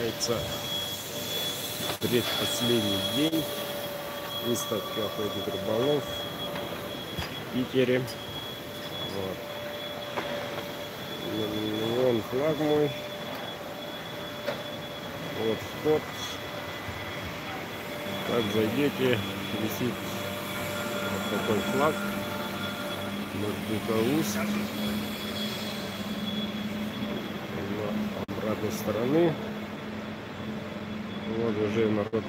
получается предпоследний день выставки охотник рыболов в Питере. Вот. Вон флаг мой. Вот вход. Как зайдете, висит вот такой флаг. Бутауст. С обратной стороны. Вот уже народ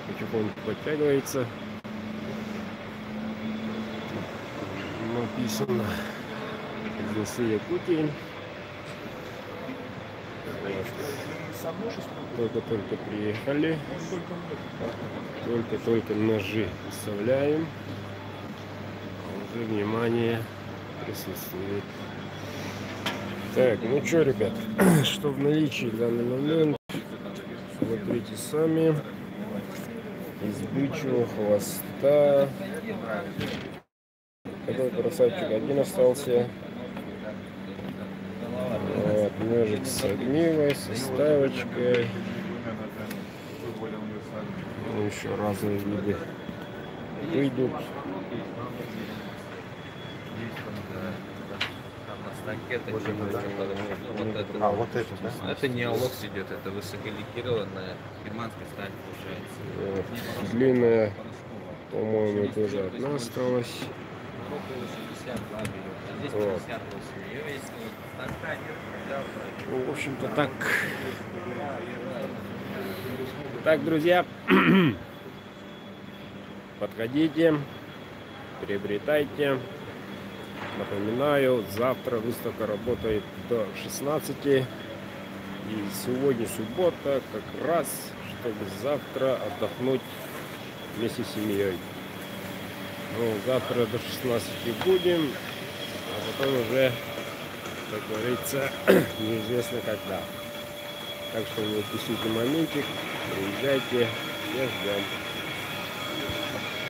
потихоньку подтягивается. Написано здесь Якутия. Только-только приехали. Только-только ножи вставляем. Уже внимание присутствует. Так, ну что, ребят, что в наличии в данный момент? Смотрите сами. Из бычьего хвоста. Такой красавчик один остался. Вот, ножик с огнивой, со ставочкой. Ну, еще разные виды выйдут. Вот это, да? Это не алокс идет, это высоколикированная германская сталь получается. Вот. Длинная, по-моему, тоже одна осталась. Вот. Ну, в общем-то так. Так, друзья, подходите, приобретайте. Напоминаю, завтра выставка работает до 16. И сегодня суббота, как раз, чтобы завтра отдохнуть вместе с семьей. Ну, завтра до 16 будем, а потом уже, как говорится, неизвестно когда. Так что не упустите моментик, приезжайте, всех ждем.